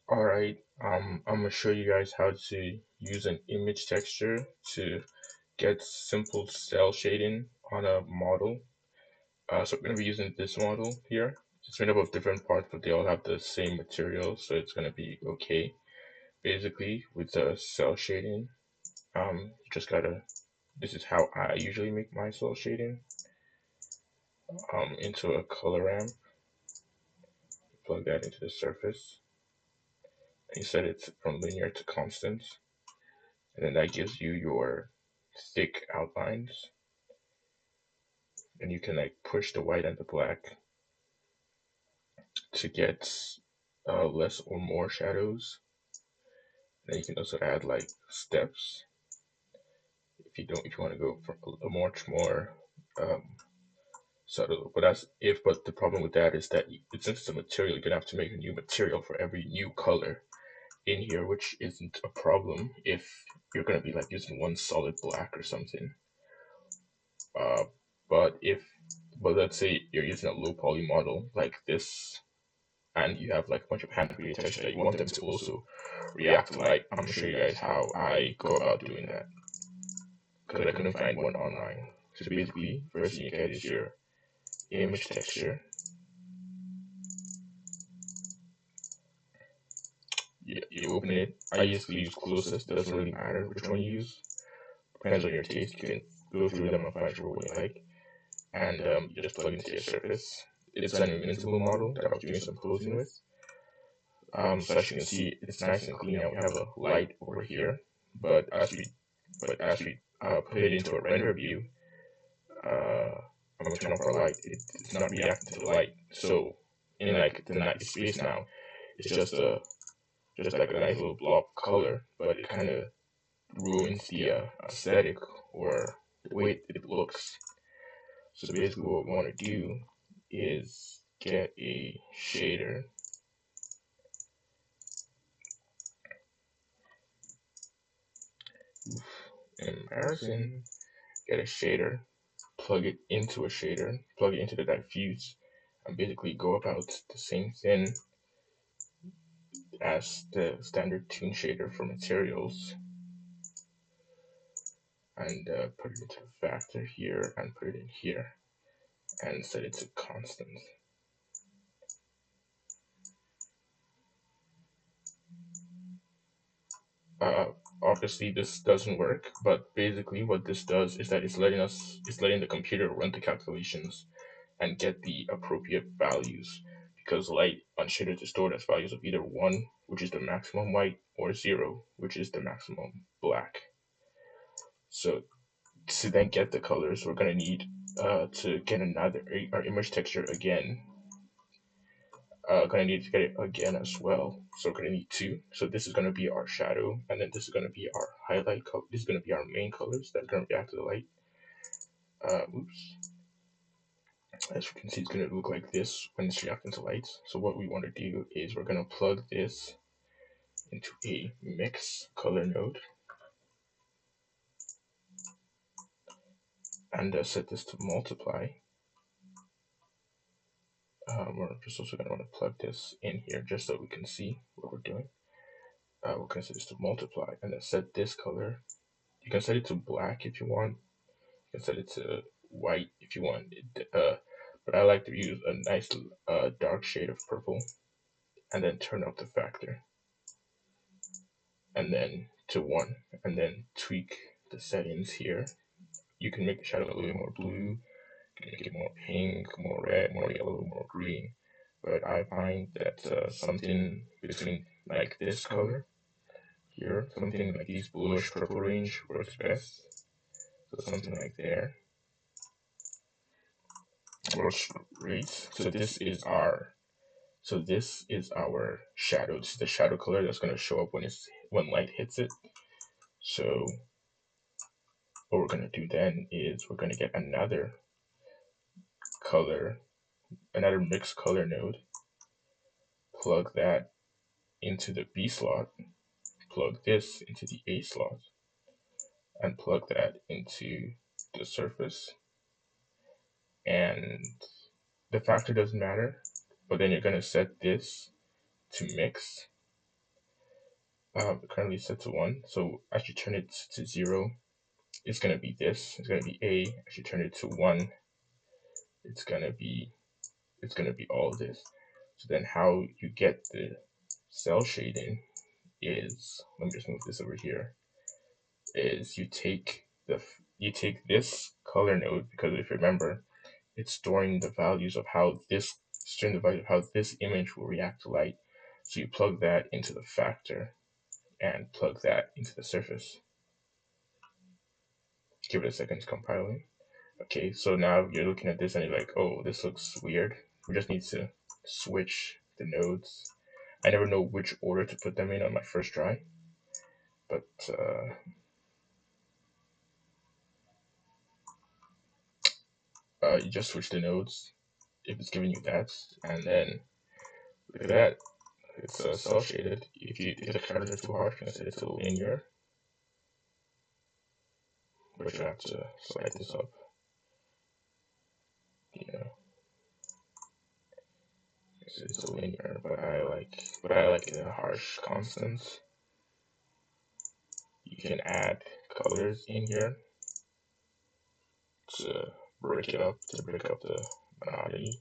Alright, I'm gonna show you guys how to use an image texture to get simple cell shading on a model. So we're gonna be using this model here. It's made up of different parts, but they all have the same material, so it's gonna be okay. Basically, with the cell shading, you just gotta. This is how I usually make my cell shading. Into a color ramp, plug that into the surface, and you set it from linear to constant. And then that gives you your thick outlines, and you can like push the white and the black to get less or more shadows. Then you can also add like steps if you want to go for a much more um, subtle. But the problem with that is that since it's a material, you're gonna have to make a new material for every new color in here, which isn't a problem if you're gonna be like using one solid black or something. Uh, but if but let's say you're using a low poly model like this, and you have like a bunch of hand created texture that you want them to also react to light. I'm gonna show you guys how I go about doing that because I couldn't find one online. So basically, first thing you get is your image texture. You open it. I usually use closest. Doesn't really matter which one you use. Depends on your taste. You can go through them and find what you like, and you just plug it into your surface. It's an invincible model that I was doing some posing with. So as you can see, it's nice and clean. Now we have a light over here, but as we put it into a render view, I'm gonna turn off our light. It's not reacting to the light. So in like the night space now, it's just like a nice little blob of color, but it kind of ruins the aesthetic or the way it looks. So basically, what we want to do is get a shader. Embarrassing. Get a shader, plug it into a shader, plug it into the diffuse, and basically go about the same thing as the standard tune shader for materials, and put it into the factor here and put it in here and set it to constant. Uh, Obviously this doesn't work, but basically what this does is that it's letting the computer run the calculations and get the appropriate values, because light on shaders is stored as values of either 1, which is the maximum white, or 0, which is the maximum black. So to then get the colors, we're going to need to get our image texture again. Going to need to get it again as well. So we're going to need two. So this is going to be our shadow, and then this is going to be our highlight color. This is going to be our main colors that are going to react to the light. Oops. As you can see, it's going to look like this when it's reacting to lights. So what we want to do is we're going to plug this into a mix color node and set this to multiply. We're just also going to want to plug this in here just so we can see what we're doing. We're going to set this to multiply and then set this color. You can set it to black if you want. You can set it to white if you want. But I like to use a nice dark shade of purple and then turn up the factor and then to 1 and then tweak the settings here. You can make the shadow a little bit more blue, you can make it more pink, more red, more yellow, more green. But I find that something between like this color here, something like these bluish purple range works best. So something like there works great. This is our shadow. This is the shadow color that's going to show up when light hits it. So what we're going to do then is we're going to get another color, another mixed color node, plug that into the B slot, plug this into the A slot, and plug that into the surface. And the factor doesn't matter, but then you're going to set this to mix currently set to 1. So as you turn it to 0, it's gonna be this. It's gonna be A. As you turn it to 1, it's gonna be all this. So then how you get the cell shading is, let me just move this over here, is you take this color node, because if you remember, it's storing the values of how this image will react to light. So you plug that into the factor and plug that into the surface. Give it a second to compiling. Okay, so now you're looking at this and you're like, oh, this looks weird. We just need to switch the nodes. I never know which order to put them in on my first try, but you just switch the nodes if it's giving you that, and then look at that, it's cell shaded. If you hit the cursor too hard, you can set it to linear, but you have to slide this up, you know. It's a linear, but I like the harsh constants. You can add colors in here to break up the monotony.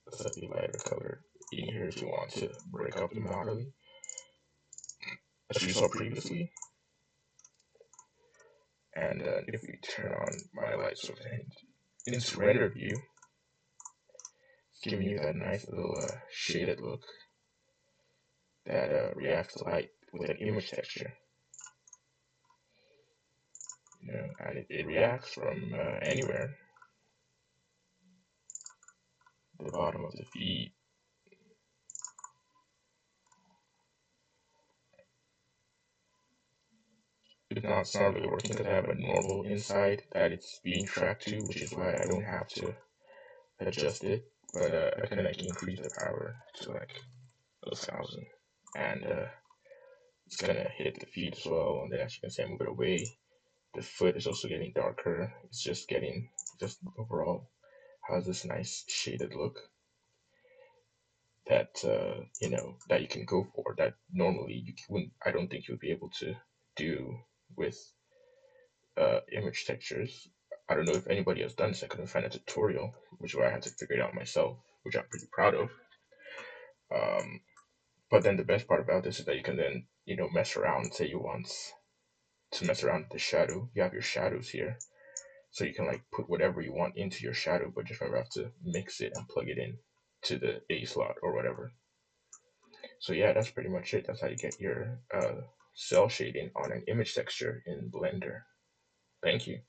A slightly lighter color in here if you want to break up the monotony, as you saw previously. And if we turn on my light source and into render view, it's giving you that nice little shaded look that reacts to light with an image texture. You know, and it reacts from anywhere. The bottom of the feed. It's not really working because I have a normal inside that it's being tracked to, which is why I don't have to adjust it. But I can like increase the power to like 1,000, and it's gonna hit the feed as well. And then as you can see, I move it away. The foot is also getting darker. It's just overall has this nice shaded look that that you can go for, that normally you wouldn't. I don't think you would be able to do with image textures. I don't know if anybody has done this. I couldn't find a tutorial, which where I had to figure it out myself, which I'm pretty proud of. Um, but then the best part about this is that you can then mess around. Say you want to mess around with the shadow. You have your shadows here, so you can like put whatever you want into your shadow, but just remember you have to mix it and plug it in to the A slot or whatever. So yeah, that's pretty much it. That's how you get your cell shading on an image texture in Blender. Thank you.